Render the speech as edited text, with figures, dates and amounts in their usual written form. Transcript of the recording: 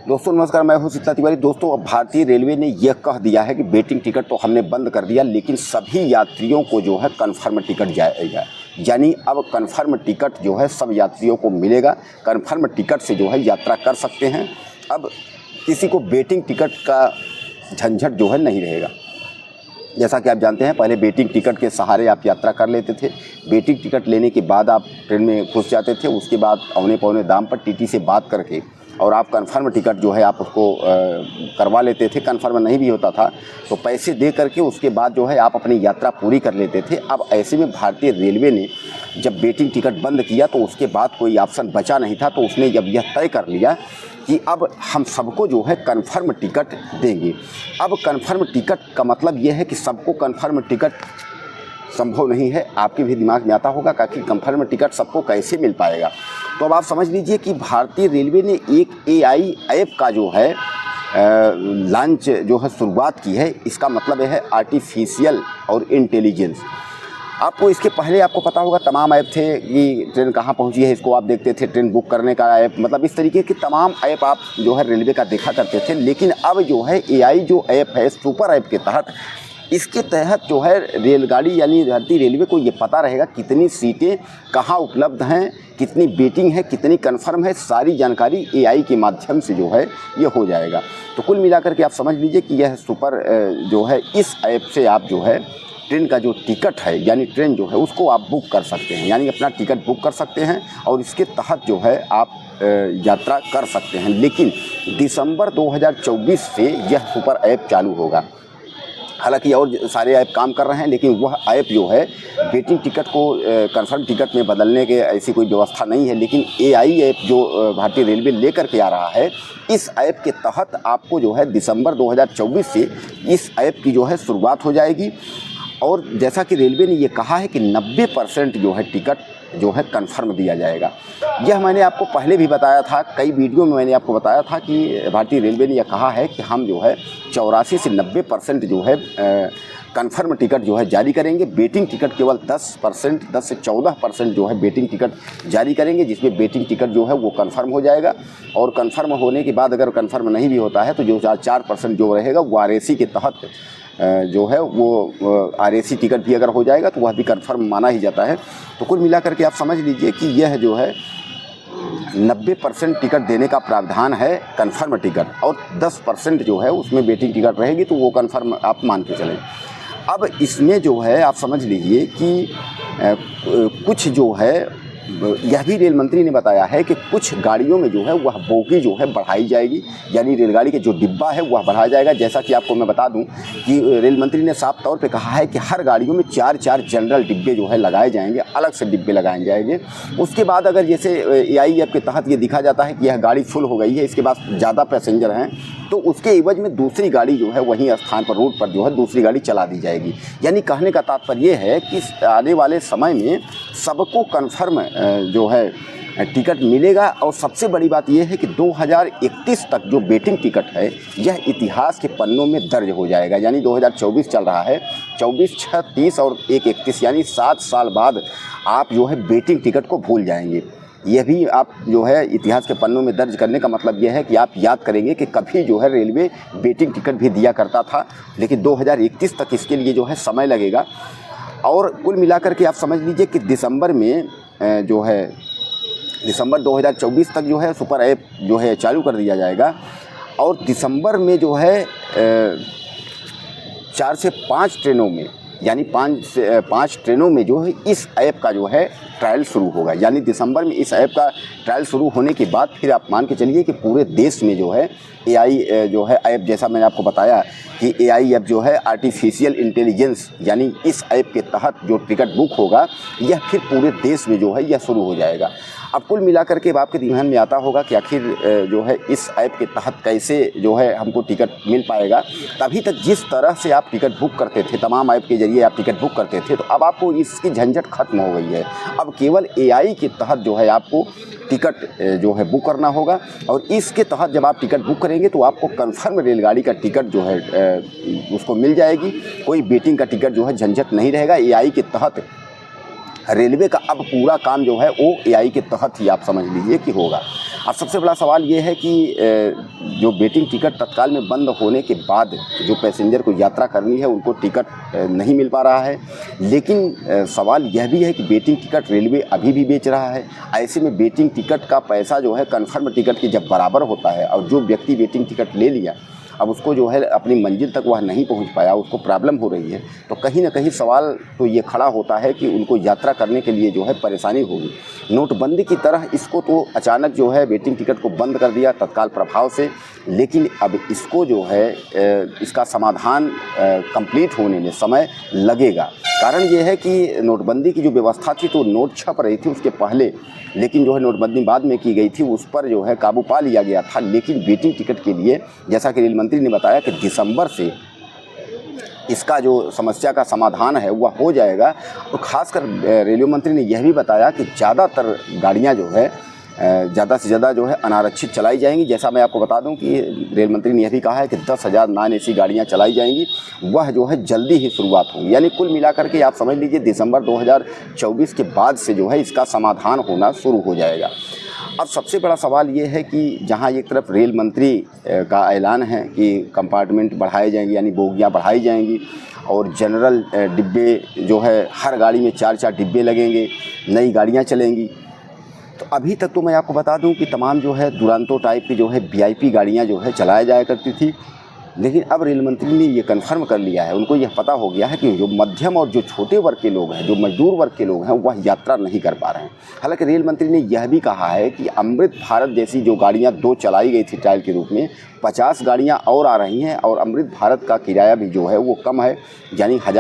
दोस्तों नमस्कार, मैं हूं शीतला तिवारी। दोस्तों अब भारतीय रेलवे ने यह कह दिया है कि वेटिंग टिकट तो हमने बंद कर दिया, लेकिन सभी यात्रियों को जो है कन्फर्म टिकट जाएगा। यानी अब कन्फर्म टिकट जो है सब यात्रियों को मिलेगा। कन्फर्म टिकट से जो है यात्रा कर सकते हैं। अब किसी को वेटिंग टिकट का झंझट जो है नहीं रहेगा। जैसा कि आप जानते हैं, पहले वेटिंग टिकट के सहारे आप यात्रा कर लेते थे। वेटिंग टिकट लेने के बाद आप ट्रेन में घुस जाते थे। उसके बाद औने पौने दाम पर टीटी से बात करके और आप कन्फर्म टिकट जो है आप उसको करवा लेते थे। कन्फर्म नहीं भी होता था तो पैसे दे करके उसके बाद जो है आप अपनी यात्रा पूरी कर लेते थे। अब ऐसे में भारतीय रेलवे ने जब वेटिंग टिकट बंद किया तो उसके बाद कोई ऑप्शन बचा नहीं था। तो उसने जब यह तय कर लिया कि अब हम सबको जो है कन्फर्म टिकट देंगे। अब कन्फर्म टिकट का मतलब ये है कि सबको कन्फर्म टिकट संभव नहीं है। आपके भी दिमाग में आता होगा कि कन्फर्म टिकट सबको कैसे मिल पाएगा। तो अब आप समझ लीजिए कि भारतीय रेलवे ने एक AI ऐप का जो है लॉन्च जो है शुरुआत की है। इसका मतलब है आर्टिफिशियल और इंटेलिजेंस। आपको इसके पहले आपको पता होगा तमाम ऐप थे कि ट्रेन कहाँ पहुँची है इसको आप देखते थे। ट्रेन बुक करने का ऐप, मतलब इस तरीके के तमाम ऐप आप जो है रेलवे का देखा करते थे। लेकिन अब जो है AI जो ऐप है, सुपर ऐप के तहत, इसके तहत जो है रेलगाड़ी यानी भारतीय रेलवे को ये पता रहेगा कितनी सीटें कहाँ उपलब्ध हैं, कितनी वेटिंग है, कितनी कंफर्म है। सारी जानकारी AI के माध्यम से जो है ये हो जाएगा। तो कुल मिलाकर के आप समझ लीजिए कि यह सुपर जो है इस ऐप से आप जो है ट्रेन का जो टिकट है यानी ट्रेन जो है उसको आप बुक कर सकते हैं, यानी अपना टिकट बुक कर सकते हैं और इसके तहत जो है आप यात्रा कर सकते हैं। लेकिन दिसंबर 2024 से यह सुपर ऐप चालू होगा। हालांकि और सारे ऐप काम कर रहे हैं, लेकिन वह ऐप जो है वेटिंग टिकट को कंफर्म टिकट में बदलने के ऐसी कोई व्यवस्था नहीं है। लेकिन AI ऐप जो भारतीय रेलवे लेकर के आ रहा है, इस ऐप के तहत आपको जो है दिसंबर 2024 से इस ऐप की जो है शुरुआत हो जाएगी। और जैसा कि रेलवे ने ये कहा है कि 90% जो है टिकट जो है कन्फर्म दिया जाएगा। यह मैंने आपको पहले भी बताया था, कई वीडियो में मैंने आपको बताया था कि भारतीय रेलवे ने यह कहा है कि हम जो है 84 से 90% जो है कन्फर्म टिकट जो है जारी करेंगे। वेटिंग टिकट केवल 10% 10 से 14% जो है वेटिंग टिकट जारी करेंगे, जिसमें वेटिंग टिकट जो है वो कन्फर्म हो जाएगा। और कन्फर्म होने के बाद अगर कन्फर्म नहीं भी होता है तो जो 4% जो रहेगा वो RAC के तहत जो है वो RAC टिकट भी अगर हो जाएगा तो वह भी कन्फर्म माना ही जाता है। तो कुल मिला करके आप समझ लीजिए कि यह जो है 90% टिकट देने का प्रावधान है कन्फर्म टिकट, और 10% जो है उसमें वेटिंग टिकट रहेगी तो वो कन्फर्म आप मान के चलें। अब इसमें जो है आप समझ लीजिए कि कुछ जो है यह भी रेल मंत्री ने बताया है कि कुछ गाड़ियों में जो है वह बोगी जो है बढ़ाई जाएगी, यानी रेलगाड़ी के जो डिब्बा है वह बढ़ाया जाएगा। जैसा कि आपको मैं बता दूं कि रेल मंत्री ने साफ तौर पे कहा है कि हर गाड़ियों में 4-4 जनरल डिब्बे जो है लगाए जाएंगे, अलग से डिब्बे लगाए जाएंगे। उसके बाद अगर जैसे AI ऐप के तहत ये दिखा जाता है कि यह गाड़ी फुल हो गई है, इसके बाद ज़्यादा पैसेंजर हैं, तो उसके एवज में दूसरी गाड़ी जो है वहीं स्थान पर रूट पर जो है दूसरी गाड़ी चला दी जाएगी। यानी कहने का तात्पर्य ये है कि आने वाले समय में सबको कन्फर्म जो है टिकट मिलेगा। और सबसे बड़ी बात यह है कि 2031 तक जो वेटिंग टिकट है यह इतिहास के पन्नों में दर्ज हो जाएगा। यानी 2024 चल रहा है, 24, 6, 30 और 1, 31 यानी 7 साल बाद आप जो है वेटिंग टिकट को भूल जाएंगे। यह भी आप जो है इतिहास के पन्नों में दर्ज करने का मतलब यह है कि आप याद करेंगे कि कभी जो है रेलवे वेटिंग टिकट भी दिया करता था, लेकिन 2031 तक इसके लिए जो है समय लगेगा। और कुल मिलाकर के आप समझ लीजिए कि दिसंबर में जो है दिसंबर 2024 तक जो है सुपर ऐप जो है चालू कर दिया जाएगा। और दिसंबर में जो है 4 से 5 ट्रेनों में, यानी 5 ट्रेनों में जो है इस ऐप का जो है ट्रायल शुरू होगा। यानी दिसंबर में इस ऐप का ट्रायल शुरू होने के बाद फिर आप मान के चलिए कि पूरे देश में जो है AI जो है ऐप, जैसा मैंने आपको बताया कि AI ऐप जो है आर्टिफिशियल इंटेलिजेंस, यानी इस ऐप के तहत जो टिकट बुक होगा यह फिर पूरे देश में जो है यह शुरू हो जाएगा। अब कुल मिलाकर के आपके दिमाग में आता होगा कि आखिर जो है इस ऐप के तहत कैसे जो है हमको टिकट मिल पाएगा। तभी तक जिस तरह से आप टिकट बुक करते थे, तमाम ऐप के जरिए आप टिकट बुक करते थे, तो अब आपको इसकी झंझट खत्म हो गई है। अब केवल AI के तहत जो है आपको टिकट जो है बुक करना होगा। और इसके तहत जब आप टिकट बुक करेंगे तो आपको कन्फर्म रेलगाड़ी का टिकट जो है उसको मिल जाएगी। कोई वेटिंग का टिकट जो है झंझट नहीं रहेगा। AI के तहत रेलवे का अब पूरा काम जो है वो एआई के तहत ही आप समझ लीजिए कि होगा। अब सबसे बड़ा सवाल ये है कि जो वेटिंग टिकट तत्काल में बंद होने के बाद जो पैसेंजर को यात्रा करनी है उनको टिकट नहीं मिल पा रहा है। लेकिन सवाल यह भी है कि वेटिंग टिकट रेलवे अभी भी बेच रहा है। ऐसे में वेटिंग टिकट का पैसा जो है कन्फर्म टिकट के जब बराबर होता है और जो व्यक्ति वेटिंग टिकट ले लिया अब उसको जो है अपनी मंजिल तक वह नहीं पहुंच पाया, उसको प्रॉब्लम हो रही है, तो कहीं ना कहीं सवाल तो ये खड़ा होता है कि उनको यात्रा करने के लिए जो है परेशानी होगी। नोटबंदी की तरह इसको तो अचानक जो है वेटिंग टिकट को बंद कर दिया तत्काल प्रभाव से, लेकिन अब इसको जो है इसका समाधान कंप्लीट होने में समय लगेगा। कारण ये है कि नोटबंदी की जो व्यवस्था थी तो नोट छप रही थी उसके पहले, लेकिन जो है नोटबंदी बाद में की गई थी उस पर जो है काबू पा लिया गया था। लेकिन वेटिंग टिकट के लिए जैसा कि रेल मंत्री ने बताया कि दिसंबर से इसका जो समस्या का समाधान है वह हो जाएगा। तो खासकर रेलवे मंत्री ने यह भी बताया कि ज़्यादातर गाड़ियाँ जो है ज़्यादा से ज़्यादा जो है अनारक्षित चलाई जाएंगी। जैसा मैं आपको बता दूं कि रेल मंत्री ने यह भी कहा है कि 10,000 नॉन एसी गाड़ियां चलाई जाएंगी, वह जो है जल्दी ही शुरुआत होगी। यानी कुल मिलाकर के आप समझ लीजिए दिसंबर 2024 के बाद से जो है इसका समाधान होना शुरू हो जाएगा। अब सबसे बड़ा सवाल ये है कि जहाँ एक तरफ रेल मंत्री का ऐलान है कि कंपार्टमेंट बढ़ाए जाएंगे यानी बोगियाँ बढ़ाई जाएंगी और जनरल डिब्बे जो है हर गाड़ी में 4-4 डिब्बे लगेंगे, नई गाड़ियाँ चलेंगी। तो अभी तक तो मैं आपको बता दूं कि तमाम जो है दुरांतो टाइप की जो है वीआईपी गाड़ियां जो है चलाया जाया करती थी, लेकिन अब रेल मंत्री ने ये कन्फर्म कर लिया है, उनको यह पता हो गया है कि जो मध्यम और जो छोटे वर्ग के लोग हैं, जो मजदूर वर्ग के लोग हैं, वह यात्रा नहीं कर पा रहे हैं। हालांकि रेल मंत्री ने यह भी कहा है कि अमृत भारत जैसी जो गाड़ियाँ 2 चलाई गई थी ट्रायल के रूप में, 50 गाड़ियाँ और आ रही हैं और अमृत भारत का किराया भी जो है वो कम है, यानी 1000